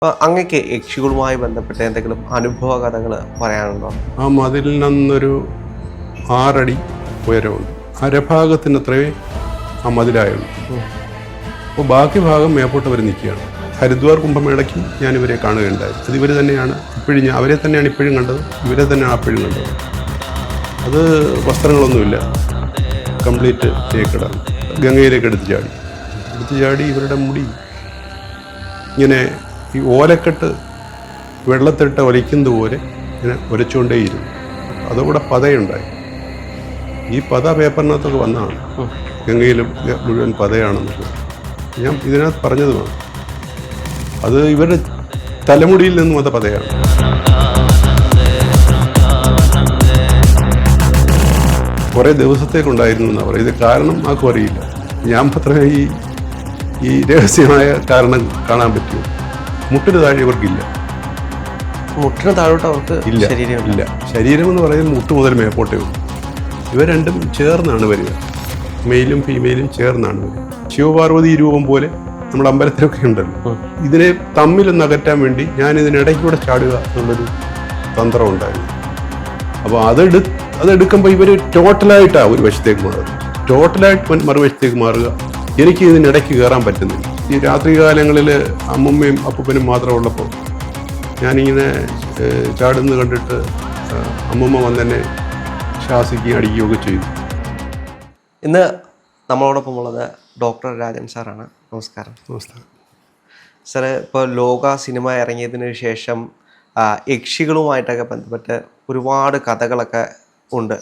അങ്ങക്ക് യക്ഷികളുമായി ബന്ധപ്പെട്ട എന്തെങ്കിലും അനുഭവ കഥകൾ പറയാനുണ്ടോ? ആ മതിലിൽ നിന്നൊരു 6 അടി ഉയരമുണ്ട്. അരഭാഗത്തിന് അത്രയേ ആ മതിലായുള്ളൂ. അപ്പോൾ ബാക്കി ഭാഗം മേപ്പോട്ട് അവർ നിൽക്കുകയാണ്. ഹരിദ്വാർ കുംഭമേളയ്ക്ക് ഞാൻ ഇവരെ കാണുകയുണ്ടായി. അത് ഇവർ തന്നെയാണ് ഇപ്പോഴും, അവരെ തന്നെയാണ് ഇപ്പോഴും കണ്ടത്, ഇവരെ തന്നെയാണ് അപ്പോഴും കണ്ടത്. അത് വസ്ത്രങ്ങളൊന്നുമില്ല, കംപ്ലീറ്റ് നേക്കഡാണ്. ഗംഗയിലേക്ക് എടുത്ത് ചാടി ഇവരുടെ മുടി ഇങ്ങനെ ഈ ഓലക്കെട്ട് വെള്ളത്തിട്ട് ഒലയ്ക്കുന്നത് പോലെ ഇങ്ങനെ ഒലച്ചുകൊണ്ടേയിരുന്നു. അതുകൂടെ പതയുണ്ടായി. ഈ പത പേപ്പറിനകത്തൊക്കെ വന്നതാണ്. ഗംഗയിലും മുഴുവൻ പതയാണെന്നൊക്കെ ഞാൻ ഇതിനകത്ത് പറഞ്ഞതുമാണ്. അത് ഇവരുടെ തലമുടിയിൽ നിന്നും വന്ന പതയാണ്. കുറേ ദിവസത്തേക്കുണ്ടായിരുന്നു എന്നാണ് പറയുന്നത്. കാരണം ആർക്കും അറിയില്ല. ഞാൻ മാത്രമേ ഈ രഹസ്യമായ കാരണം കാണാൻ പറ്റൂ. മുട്ടിന് താഴെ ഇവർക്കില്ല. മുട്ടിന് താഴോട്ട് അവർക്ക് ഇല്ല. ശരീരം എന്ന് പറയുന്നത് മുട്ട് മുതൽ മേപ്പോട്ടേ ഉള്ളൂ. ഇവർ രണ്ടും ചേർന്നാണ് വരിക. മെയിലും ഫീമെയിലും ചേർന്നാണ് വരിക. ശിവപാർവതി രൂപം പോലെ നമ്മുടെ അമ്പലത്തിലൊക്കെ ഉണ്ടല്ലോ. ഇതിനെ തമ്മിലൊന്ന് അകറ്റാൻ വേണ്ടി ഞാൻ ഇതിനിടയ്ക്കൂടെ ചാടുക എന്നുള്ളൊരു തന്ത്രം ഉണ്ടായിരുന്നു. അപ്പോൾ അതെടുക്കുമ്പോൾ ഇവർ ടോട്ടലായിട്ടാണ് ഒരു വശത്തേക്ക് മാറുക, ടോട്ടലായിട്ട് മറുവശത്തേക്ക് മാറുക. എനിക്ക് ഇതിനിടയ്ക്ക് കയറാൻ പറ്റുന്നില്ല. ഈ രാത്രി കാലങ്ങളിൽ അമ്മമ്മയും അപ്പൂപ്പനും മാത്രം ഉള്ളപ്പോൾ ഞാനിങ്ങനെ ചാടുന്നത് കണ്ടിട്ട് അമ്മമ്മ വന്നെന്നെ ശാസിക്കുകയും അടിക്കുകയൊക്കെ ചെയ്തു. ഇന്ന് നമ്മളോടൊപ്പം ഉള്ളത് ഡോക്ടർ രാജൻ സാറാണ്. നമസ്കാരം. നമസ്കാരം സാറ്, ഇപ്പോൾ ലോക സിനിമ ഇറങ്ങിയതിന് ശേഷം യക്ഷികളുമായിട്ടൊക്കെ ബന്ധപ്പെട്ട് ഒരുപാട് കഥകളൊക്കെ ഉണ്ട്.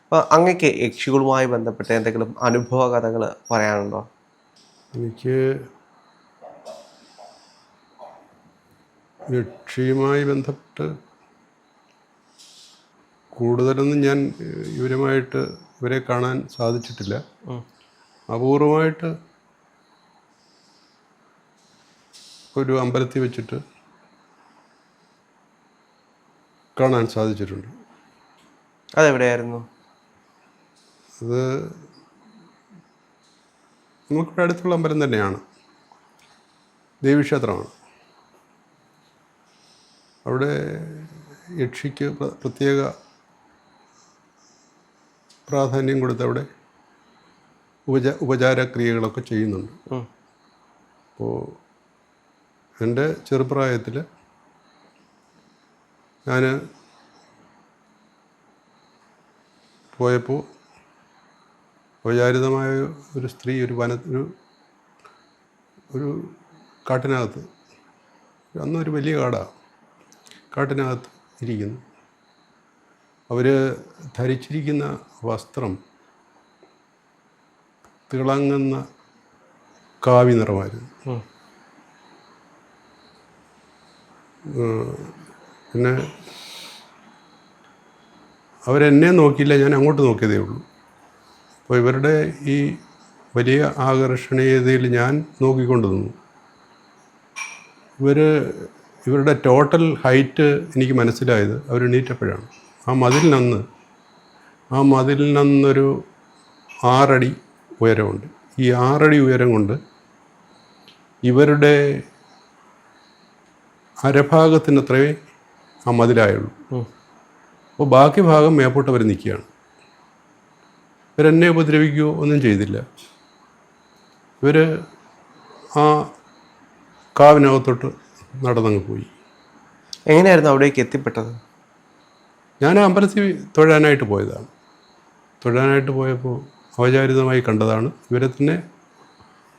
അപ്പോൾ അങ്ങക്ക് യക്ഷികളുമായി ബന്ധപ്പെട്ട് എന്തെങ്കിലും അനുഭവ കഥകൾ പറയാനുണ്ടോ? എനിക്ക് യക്ഷിയുമായി ബന്ധപ്പെട്ട് കൂടുതലൊന്നും ഞാൻ ഇവരെ കാണാൻ സാധിച്ചിട്ടില്ല. അപൂർവമായിട്ട് ഒരു അമ്പലത്തിൽ വെച്ചിട്ട് കാണാൻ സാധിച്ചിട്ടുണ്ട്. അതെവിടെയായിരുന്നു? അത് നമുക്കിവിടെ അടുത്തുള്ള അമ്പലം തന്നെയാണ്, ദേവീക്ഷേത്രമാണ്. അവിടെ യക്ഷിക്ക് പ്രത്യേക പ്രാധാന്യം കൊടുത്ത് അവിടെ ഉപചാരക്രിയകളൊക്കെ ചെയ്യുന്നുണ്ട്. അപ്പോൾ എൻ്റെ ചെറുപ്രായത്തിൽ ഞാൻ പോയപ്പോൾ ഔപചാരികമായ ഒരു സ്ത്രീ ഒരു കാട്ടിനകത്ത്, അന്നൊരു വലിയ കാട്ടിനകത്ത് ഇരിക്കുന്നു. അവർ ധരിച്ചിരിക്കുന്ന വസ്ത്രം തിളങ്ങുന്ന കാവി നിറമായിരുന്നു. പിന്നെ അവരെന്നെ നോക്കിയില്ല, ഞാൻ അങ്ങോട്ട് നോക്കിയതേ ഉള്ളൂ. അപ്പോൾ ഇവരുടെ ഈ വലിയ ആകർഷണീയതയിൽ ഞാൻ നോക്കിക്കൊണ്ട് നിന്നു. ഇവരുടെ ടോട്ടൽ ഹൈറ്റ് എനിക്ക് മനസ്സിലായത് അവർ എണീറ്റപ്പോഴാണ്. ആ മതിലിൽ നിന്നൊരു 6 അടി ഉയരമുണ്ട്. ഈ 6 അടി ഉയരം കൊണ്ട് ഇവരുടെ അരഭാഗത്തിനത്രയേ ആ മതിലായുള്ളൂ. അപ്പോൾ ബാക്കി ഭാഗം മേപ്പോട്ട് അവർ നിൽക്കുകയാണ്. ഇവരെന്നെ ഉപദ്രവിക്കുകയോ ഒന്നും ചെയ്തില്ല. ഇവർ ആ കാവിനകത്തോട്ട് നടന്നങ്ങ് പോയി. എങ്ങനെയായിരുന്നു അവിടേക്ക് എത്തിപ്പെട്ടത്? ഞാൻ അമ്പലത്തിൽ തൊഴാനായിട്ട് പോയതാണ്. തൊഴാനായിട്ട് പോയപ്പോൾ ഔപചാരികമായി കണ്ടതാണ്. ഇവരെ തന്നെ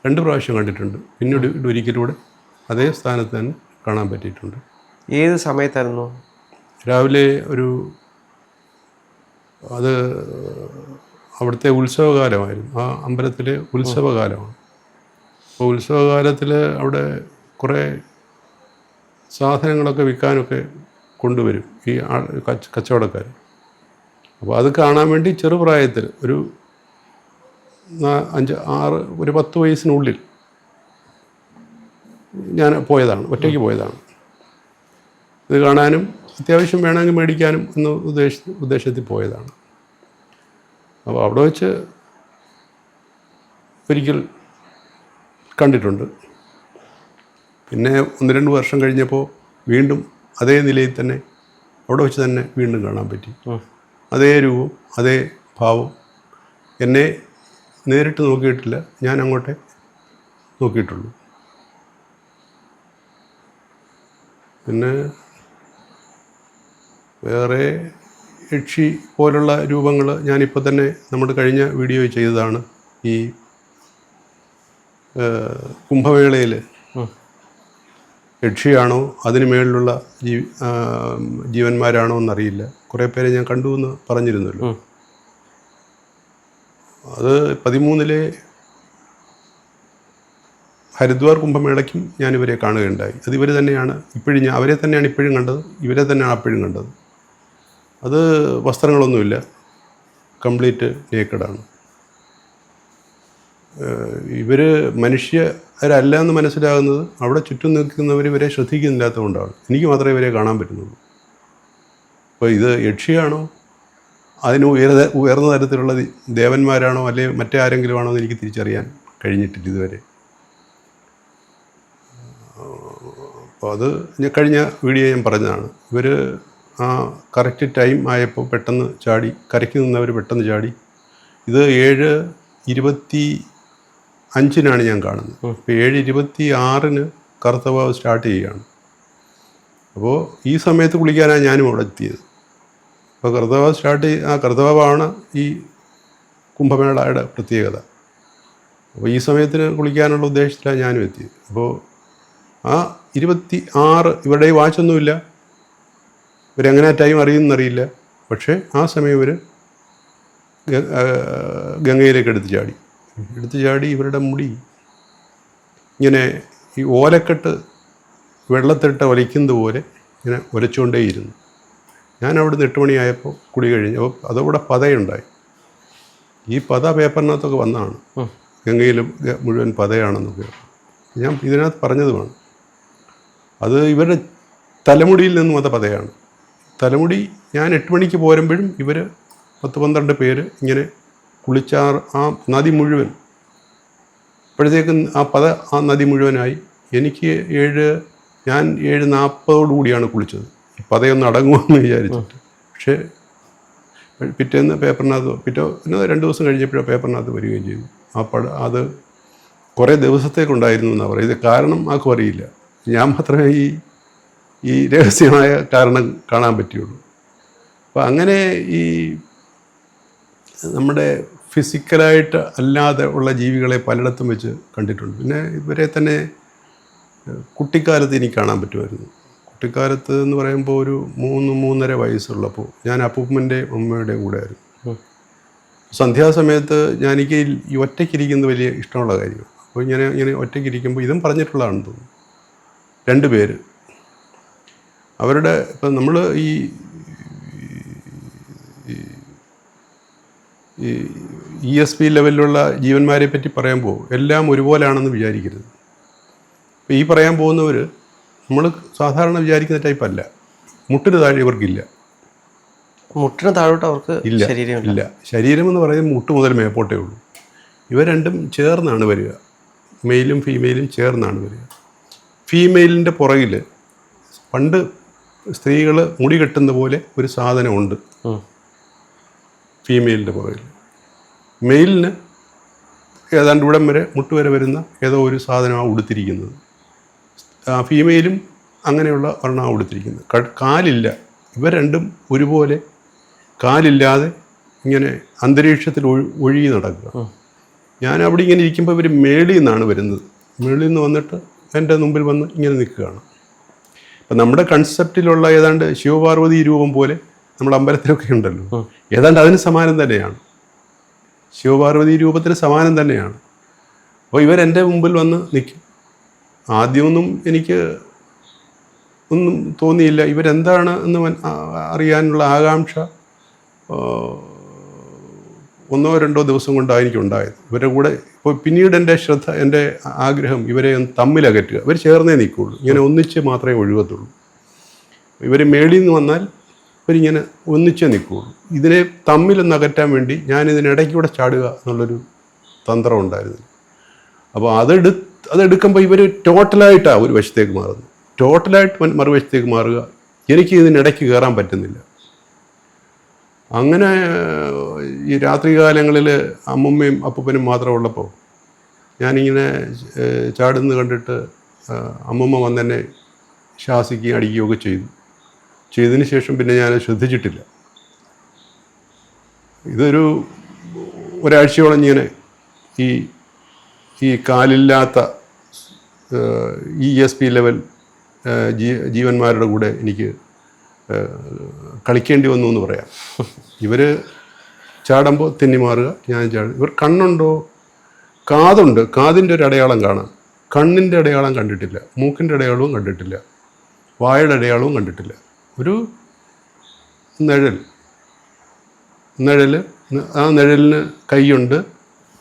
2 പ്രാവശ്യം കണ്ടിട്ടുണ്ട്. പിന്നീട് ഒരിക്കലൂടെ അതേ സ്ഥാനത്ത് തന്നെ കാണാൻ പറ്റിയിട്ടുണ്ട്. ഏത് സമയത്തായിരുന്നു? രാവിലെ അത് അവിടുത്തെ ഉത്സവകാലമായിരുന്നു. ആ അമ്പലത്തിലെ ഉത്സവകാലമാണ്. അപ്പോൾ ഉത്സവകാലത്തിൽ അവിടെ കുറേ സാധനങ്ങളൊക്കെ വിൽക്കാനൊക്കെ കൊണ്ടുവരും ഈ കച്ചവടക്കാർ. അപ്പോൾ അത് കാണാൻ വേണ്ടി ചെറുപ്രായത്തിൽ ഒരു 10 വയസ്സിനുള്ളിൽ ഞാൻ പോയതാണ്, ഒറ്റയ്ക്ക് പോയതാണ്. ഇത് കാണാനും അത്യാവശ്യം വേണമെങ്കിൽ മേടിക്കാനും എന്ന ഉദ്ദേശത്തിൽ പോയതാണ്. അപ്പോൾ അവിടെ വെച്ച് ഒരിക്കൽ കണ്ടിട്ടുണ്ട്. പിന്നെ 1-2 വർഷം കഴിഞ്ഞപ്പോൾ വീണ്ടും അതേ നിലയിൽ തന്നെ അവിടെ വെച്ച് തന്നെ വീണ്ടും കാണാൻ പറ്റി. അതേ രൂപം, അതേ ഭാവം. എന്നെ നേരിട്ട് നോക്കിയിട്ടില്ല, ഞാൻ അങ്ങോട്ടേ നോക്കിയിട്ടുള്ളൂ. പിന്നെ വേറെ യക്ഷി പോലുള്ള രൂപങ്ങൾ ഞാനിപ്പോൾ തന്നെ നമ്മുടെ കഴിഞ്ഞ വീഡിയോ ചെയ്തതാണ്. ഈ കുംഭമേളയിൽ യക്ഷിയാണോ അതിന് മേളിലുള്ള ജീവന്മാരാണോ എന്നറിയില്ല, കുറേ പേരെ ഞാൻ കണ്ടു എന്ന് പറഞ്ഞിരുന്നല്ലോ. അത് 13-ലെ ഹരിദ്വാർ കുംഭമേളയ്ക്കും ഞാനിവരെ കാണുകയുണ്ടായി. അത് ഇവർ തന്നെയാണ് ഇപ്പോഴും, അവരെ തന്നെയാണ് ഇപ്പോഴും കണ്ടത്, ഇവരെ തന്നെയാണ് അപ്പോഴും കണ്ടത്. അത് വസ്ത്രങ്ങളൊന്നുമില്ല, കംപ്ലീറ്റ് നേക്കഡാണ്. ഇവർ മനുഷ്യരല്ല എന്ന് മനസ്സിലാകുന്നത് അവിടെ ചുറ്റും നിൽക്കുന്നവർ ഇവരെ ശ്രദ്ധിക്കുന്നില്ലാത്തതുകൊണ്ടാണ്. എനിക്ക് മാത്രമേ ഇവരെ കാണാൻ പറ്റുന്നുള്ളൂ. അപ്പോൾ ഇത് യക്ഷിയാണോ, അതിന് ഉയർന്ന തരത്തിലുള്ള ദേവന്മാരാണോ അല്ലെങ്കിൽ മറ്റേ ആരെങ്കിലും ആണോ എന്ന് എനിക്ക് തിരിച്ചറിയാൻ കഴിഞ്ഞിട്ടില്ല ഇതുവരെ. അപ്പോൾ അത് കഴിഞ്ഞ വീഡിയോ ഞാൻ പറഞ്ഞതാണ്. ഇവർ ആ കറക്റ്റ് ടൈം ആയപ്പോൾ പെട്ടെന്ന് ചാടി, കരയ്ക്ക് നിന്നവർ പെട്ടെന്ന് ചാടി. ഇത് 7:25 ഞാൻ കാണുന്നത്. ഇപ്പോൾ 7:26 കറുത്തവാവ് സ്റ്റാർട്ട് ചെയ്യുകയാണ്. അപ്പോൾ ഈ സമയത്ത് കുളിക്കാനാണ് ഞാനും അവിടെ എത്തിയത്. അപ്പോൾ കറുത്തവാവാണ് ഈ കുംഭമേളയുടെ പ്രത്യേകത. അപ്പോൾ ഈ സമയത്തിന് കുളിക്കാനുള്ള ഉദ്ദേശത്തിലാണ് ഞാനും എത്തിയത്. അപ്പോൾ ആ 26 ഇവരുടെ വാച്ചൊന്നുമില്ല, ഇവരെങ്ങനെ ടൈം അറിയുമെന്നറിയില്ല. പക്ഷേ ആ സമയം ഇവർ ഗംഗയിലേക്ക് എടുത്ത് ചാടി ഇവരുടെ മുടി ഇങ്ങനെ ഈ ഓലക്കെട്ട് വെള്ളത്തിട്ട് ഒലയ്ക്കുന്നത് പോലെ ഇങ്ങനെ ഒലച്ചുകൊണ്ടേയിരുന്നു. ഞാൻ അവിടുന്ന് 8 മണിയായപ്പോൾ കുളി കഴിഞ്ഞു. അപ്പോൾ അതവിടെ പതയുണ്ടായി. ഈ പത പേപ്പറിനകത്തൊക്കെ വന്നതാണ്, ഗംഗയിൽ മുഴുവൻ പതയാണെന്നൊക്കെ ഞാൻ ഇതിനകത്ത് പറഞ്ഞതുമാണ്. അത് ഇവരുടെ തലമുടിയിൽ നിന്നും അത് പതയാണ്. തലമുടി ഞാൻ 8 മണിക്ക് പോരുമ്പോഴും ഇവർ 10-12 പേര് ഇങ്ങനെ കുളിച്ചാർ ആ നദി മുഴുവൻ. അപ്പോഴത്തേക്കും ആ നദി മുഴുവനായി. എനിക്ക് ഞാൻ 7:40 കുളിച്ചത്. പതയൊന്ന് അടങ്ങുമെന്ന് വിചാരിച്ചിട്ട്. പക്ഷേ പിറ്റേന്ന് പേപ്പറിനകത്ത് പിന്നെ 2 ദിവസം കഴിഞ്ഞപ്പോഴോ പേപ്പറിനകത്ത് വരികയും ചെയ്തു. അത് കുറേ ദിവസത്തേക്കുണ്ടായിരുന്നു എന്നാണ് പറയുന്നത്. കാരണം ആർക്കും അറിയില്ല, ഞാൻ മാത്രമേ ഈ രഹസ്യമായ കാരണം കാണാൻ പറ്റുള്ളൂ. അപ്പോൾ അങ്ങനെ ഈ നമ്മുടെ ഫിസിക്കലായിട്ട് അല്ലാതെ ഉള്ള ജീവികളെ പലയിടത്തും വെച്ച് കണ്ടിട്ടുണ്ട്. പിന്നെ ഇവരെ തന്നെ കുട്ടിക്കാലത്ത് എനിക്ക് കാണാൻ പറ്റുമായിരുന്നു. കുട്ടിക്കാലത്ത് എന്ന് പറയുമ്പോൾ ഒരു 3-3.5 വയസ്സുള്ളപ്പോൾ ഞാൻ അപ്പൂപ്പൻ്റെ അമ്മയുടെയും കൂടെ ആയിരുന്നു. സന്ധ്യാസമയത്ത് എനിക്ക് ഈ ഒറ്റയ്ക്കിരിക്കുന്നത് വലിയ ഇഷ്ടമുള്ള കാര്യമാണ്. അപ്പോൾ ഇങ്ങനെ ഒറ്റയ്ക്കിരിക്കുമ്പോൾ ഇതും പറഞ്ഞിട്ടുള്ളതാണെന്ന് തോന്നുന്നു. 2 പേര് അവരുടെ ഇപ്പം നമ്മൾ ഈ ESP ലെവലിലുള്ള ജീവന്മാരെ പറ്റി പറയുമ്പോൾ എല്ലാം ഒരുപോലെയാണെന്ന് വിചാരിക്കരുത്. ഇപ്പോൾ ഈ പറയാൻ പോകുന്നവർ നമ്മൾ സാധാരണ വിചാരിക്കുന്ന ടൈപ്പല്ല. മുട്ടിന് താഴെ ഇവർക്കില്ല. മുട്ടിന് താഴോട്ട് അവർക്ക് ഇല്ല. ശരീരം എന്ന് പറയുന്നത് മുട്ട് മുതൽ മേപ്പോട്ടേ ഉള്ളൂ. ഇവ രണ്ടും ചേർന്നാണ് വരിക. മെയിലും ഫീമെയിലും ചേർന്നാണ് വരിക. ഫീമെയിലിൻ്റെ പുറകിൽ പണ്ട് സ്ത്രീകൾ മുടി കെട്ടുന്ന പോലെ ഒരു സാധനമുണ്ട് ഫീമെയിലിൻ്റെ പുറകിൽ. മെയിലിന് ഏതാണ്ട് ഇവിടം വരെ മുട്ട് വരെ വരുന്ന ഏതോ ഒരു സാധനമാണ് ഉടുത്തിരിക്കുന്നത്. ഫീമെയിലും അങ്ങനെയുള്ള ഒരെണ്ണമാണ് ഉടുത്തിരിക്കുന്നത്. കാലില്ല. ഇവ രണ്ടും ഒരുപോലെ കാലില്ലാതെ ഇങ്ങനെ അന്തരീക്ഷത്തിൽ ഒഴുകി നടക്കുക. ഞാൻ അവിടെ ഇങ്ങനെ ഇരിക്കുമ്പോൾ ഇവർ മേളിൽ നിന്നാണ് വരുന്നത്. മേളിൽ നിന്ന് വന്നിട്ട് എൻ്റെ മുമ്പിൽ വന്ന് ഇങ്ങനെ നിൽക്കുകയാണ്. അപ്പം നമ്മുടെ കൺസെപ്റ്റിലുള്ള ഏതാണ്ട് ശിവപാർവതി രൂപം പോലെ നമ്മുടെ അമ്പലത്തിലൊക്കെ ഉണ്ടല്ലോ, ഏതാണ്ട് അതിന് സമാനം തന്നെയാണ്. ശിവപാർവതി രൂപത്തിന് സമാനം തന്നെയാണ്. അപ്പോൾ ഇവരെൻ്റെ മുമ്പിൽ വന്ന് നിൽക്കും. ആദ്യമൊന്നും എനിക്ക് ഒന്നും തോന്നിയില്ല. ഇവരെന്താണ് എന്ന് അറിയാനുള്ള ആകാംക്ഷ 1-2 ദിവസം കൊണ്ടാണ് എനിക്കുണ്ടായത്. ഇവരുടെ കൂടെ ഇപ്പോൾ പിന്നീട് എൻ്റെ ആഗ്രഹം ഇവരെ ഒന്ന് തമ്മിലകറ്റുക. ഇവർ ചേർന്നേ നിൽക്കുകയുള്ളൂ, ഇങ്ങനെ ഒന്നിച്ച് മാത്രമേ ഒഴുകത്തുള്ളൂ. ഇവർ മേളിൽ നിന്ന് വന്നാൽ ഇവരിങ്ങനെ ഒന്നിച്ചേ നിൽക്കുകയുള്ളൂ. ഇതിനെ തമ്മിലൊന്ന് അകറ്റാൻ വേണ്ടി ഞാനിതിനിടയ്ക്കൂടെ ചാടുക എന്നുള്ളൊരു തന്ത്രം ഉണ്ടായിരുന്നു. അപ്പോൾ അതെടുത്ത് അതെടുക്കുമ്പോൾ ഇവർ ടോട്ടലായിട്ടാണ് ഒരു വശത്തേക്ക് മാറുന്നത്, ടോട്ടലായിട്ട് മറുവശത്തേക്ക് മാറുക. എനിക്ക് ഇതിനിടയ്ക്ക് കയറാൻ പറ്റുന്നില്ല. അങ്ങനെ ഈ രാത്രികാലങ്ങളിൽ അമ്മമ്മയും അപ്പൂപ്പനും മാത്രം ഉള്ളപ്പോൾ ഞാനിങ്ങനെ ചാടുന്നത് കണ്ടിട്ട് അമ്മമ്മ വന്നെന്നെ ശാസിക്കുകയും അടിക്കുകയൊക്കെ ചെയ്തതിന് ശേഷം പിന്നെ ഞാൻ ശ്രദ്ധിച്ചിട്ടില്ല. ഇതൊരു ഒരാഴ്ചയോളം ഇങ്ങനെ ഈ കാലില്ലാത്ത ESP ലെവൽ ജീവന്മാരുടെ കൂടെ എനിക്ക് കളിക്കേണ്ടി വന്നു എന്ന് പറയാം. ഇവർ ചാടുമ്പോൾ തെന്നി മാറുക, ഞാൻ ചാടും. ഇവർ കണ്ണുണ്ടോ, കാതുണ്ട്, കാതിൻ്റെ ഒരു അടയാളം കാണാം, കണ്ണിൻ്റെ അടയാളം കണ്ടിട്ടില്ല, മൂക്കിൻ്റെ അടയാളവും കണ്ടിട്ടില്ല, വായുടെ അടയാളവും കണ്ടിട്ടില്ല. ഒരു നിഴൽ, ആ നിഴലിന് കൈയുണ്ട്,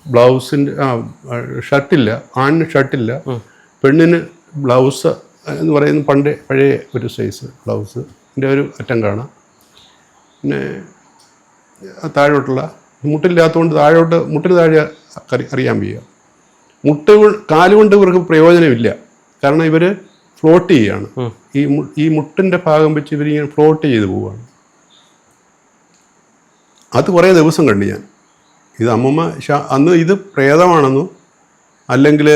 ബ്ലൗസിൻ്റെ ഷർട്ടില്ല, ആണിന് ഷർട്ടില്ല, പെണ്ണിന് ബ്ലൗസ് എന്ന് പറയുന്ന പഴയ ഒരു സൈസ് ബ്ലൗസിൻ്റെ ഒരു അറ്റം കാണാം. പിന്നെ താഴോട്ടുള്ള മുട്ടില്ലാത്തതുകൊണ്ട് മുട്ടിന് താഴെ അറിയാൻ വയ്യ. കാലുകൊണ്ട് ഇവർക്ക് പ്രയോജനമില്ല, കാരണം ഇവർ ഫ്ലോട്ട് ചെയ്യുകയാണ്. ഈ മുട്ടിൻ്റെ ഭാഗം വെച്ച് ഇവരിങ്ങനെ ഫ്ലോട്ട് ചെയ്ത് പോവുകയാണ്. അത് കുറേ ദിവസം കണ്ടു ഞാൻ. ഇത് അമ്മമ്മ അന്ന് ഇത് പ്രേതമാണെന്നോ അല്ലെങ്കിൽ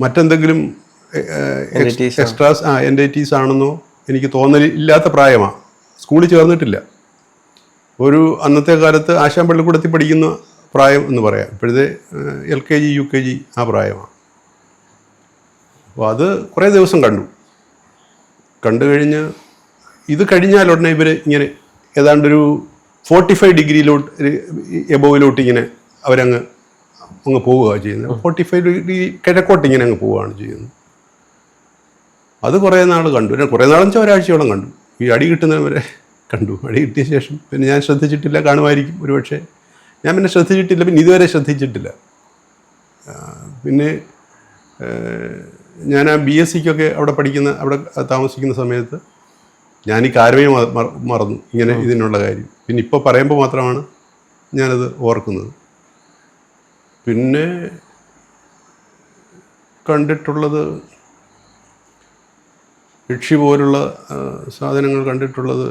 മറ്റെന്തെങ്കിലും എക്സ്ട്രാസ് എൻറ്റൈറ്റീസ് ആണെന്നോ എനിക്ക് തോന്നലില്ലാത്ത പ്രായമാണ്. സ്കൂളിൽ ചേർന്നിട്ടില്ല. ഒരു അന്നത്തെ കാലത്ത് ആശാമ്പള്ളിക്കൂടത്തിൽ പഠിക്കുന്ന പ്രായം എന്ന് പറയാം. ഇപ്പോഴത്തെ LKG UKG ആ പ്രായമാണ്. അപ്പോൾ അത് കുറേ ദിവസം കണ്ടു കഴിഞ്ഞ് ഇത് കഴിഞ്ഞാൽ ഉടനെ ഇവർ ഇങ്ങനെ ഏതാണ്ടൊരു 45 ഡിഗ്രിയിലോട്ട് എബോവിലോട്ട് ഇങ്ങനെ അവരങ്ങ് പോവുകയാണ് ചെയ്യുന്നത്. 45 ഡിഗ്രി കിഴക്കോട്ട് ഇങ്ങനെ അങ്ങ് പോവുകയാണ് ചെയ്യുന്നത്. അത് കുറേ നാൾ കണ്ടു. കുറേ നാളെന്ന് വെച്ചാൽ ഒരാഴ്ചയോളം കണ്ടു. ഈ അടി കിട്ടുന്നവരെ കണ്ടു. അടി കിട്ടിയ ശേഷം പിന്നെ ഞാൻ ശ്രദ്ധിച്ചിട്ടില്ല, കാണുമായിരിക്കും ഒരുപക്ഷെ. ഞാൻ പിന്നെ ശ്രദ്ധിച്ചിട്ടില്ല, പിന്നെ ഇതുവരെ ശ്രദ്ധിച്ചിട്ടില്ല. പിന്നെ ഞാൻ ആ BSCക്കൊക്കെ അവിടെ താമസിക്കുന്ന സമയത്ത് ഞാൻ ഈ കാര്യമേ മറന്നു ഇങ്ങനെ ഇതിനുള്ള കാര്യം. പിന്നെ ഇപ്പോൾ പറയുമ്പോൾ മാത്രമാണ് ഞാനത് ഓർക്കുന്നത്. പിന്നെ കണ്ടിട്ടുള്ളത് യക്ഷി പോലുള്ള സാധനങ്ങൾ കണ്ടിട്ടുള്ളത്